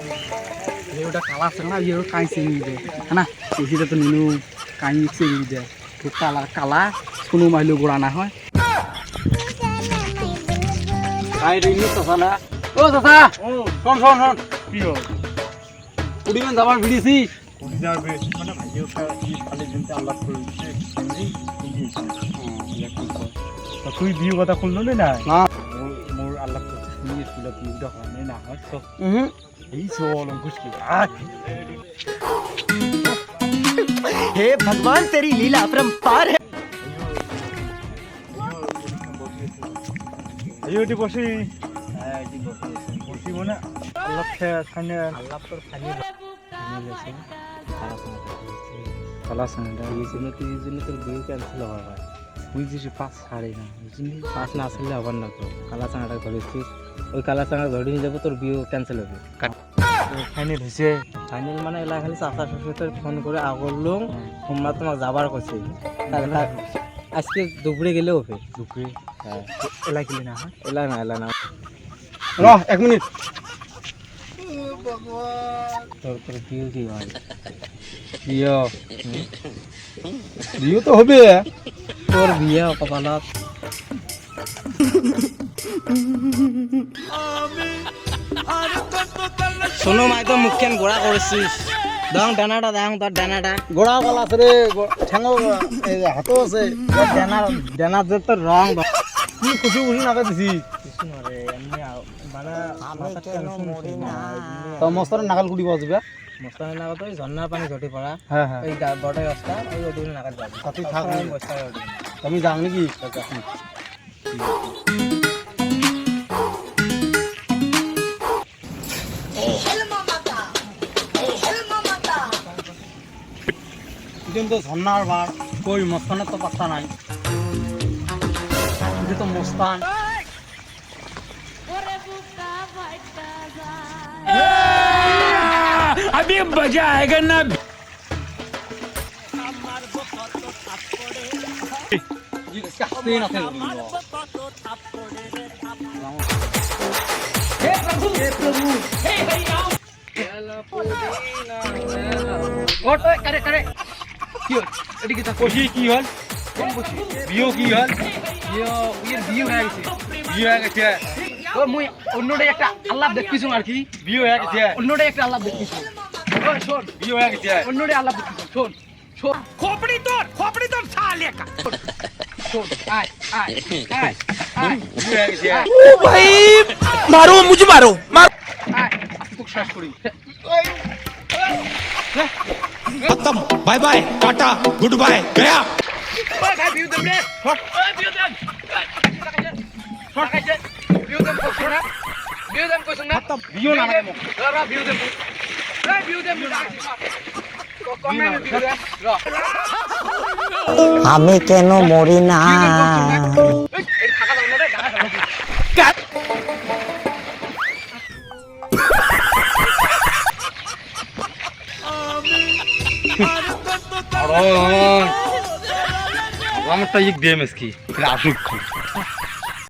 ये उड़ा काला संगना ये काई से नहीं दे है ना इसी तो नीनू काई से नहीं दे तो काला काला सुनो माइलो गोड़ाना है काई रीनी ससाना ओ ससा सुन सुन सुन কি হল उड़ी में जाबार भिड़ीसी উনি যাবে মানে ভাইও কি খালি দিনতে আল্লাহ করে দিচ্ছে তুই বিয়ে কথা খুললো না না মোর আল্লাহ করছে শুনিয়ে ছিল বিয়েটা হয় না হয় তো হুম এই চল ঘুষকি हे भगवान तेरी लीला अपरंपार है আইওটি বসি হ্যাঁ এটি বসি মানে আল্লাহ খানে अल्लाह पर खाने গেছে काला संगना এই জন্য তোর বিয়ে ক্যান্সেল হবে বুঝিস পাঁচ ছাড়ে না বুঝলি পাস না আসলে হবে না তো কালা চাঙাটা ধরেছিস ওই কালা চাঙা ধরে নিয়ে যাবো তোর বিয়ে ক্যান্সেল হবে ফাইনাল হয়েছে ফাইনাল মানে এলা খালি চাচা শ্বশুর ফোন করে আগরলো তোমরা তোমাকে যাবার করছে আজকে দুপুরে গেলেও হবে দুপুরে হ্যাঁ এলা কিলি না এলা না रह एक मिनट তোর বিয়ে কি হয় बियो बियो तो होबे তোর বিয়ে কপালত শোনো মাই তো মুখখান গোড়া করেছিস দং ডানাটা দাং তোর ডানাটা गोड़ा वाला से ठेंगो हाथो से ডানার যে তোর রং কি খুশি খুশি না দিছি কিছু নরে এমনি মানে মাথা টেনশন তো মস্তর নাগাল কুড়ি বাজবে মশলা না তো ঝর্ণার পানি ঘটে পড়া হ্যাঁ হ্যাঁ ওই বড় রাস্তা ওই ওদিকে নাগাদ যাবে সাথে থাক বস্তা ওদিকে তুমি যাও নাকি কিন্তু ঝর্ণার বার কই মস্তানের তো পাত্তা নাই এটা তো মস্তান अभी मजा आएगा ना इसका हस्ते ना थे करे करे কি হল এদিকে তা কষি কি হল কোন বসি বিয়ে কি হল ইয়ে বিয়ে হয়ে গেছে বিয়ে হয়ে গেছে ও মুই অন্যটা একটা আল্লাহ দেখতেছি আর কি বিয়ে হয়ে গেছে অন্যটা একটা আল্লাহ দেখতেছি ওই শোন বিয়ে হয়ে গেছে অন্যটা আল্লাহ দেখতেছি শোন শোন खोपड़ी तोड़ साले का শোন আয় আয় আয় আয় বিয়ে হয়ে গেছে भाई मारो मुझे मारो আয় তুই শেষ করি खत्म bye bye tata goodbye गया ওই ভাই বিউ দেন রে ওই বিউ দেন সরকাইছে বিউ দেন কইছ না বিউ দেন কইছ না বিয়ে না লাগে রা বিউ দেন এই বিউ দেন কমেন্ট বিউ দেন রা আমি কেন মরি না এই টাকা দাও না রে টাকা দাও আমারটা ইক দিয়ে মেসকি আসুক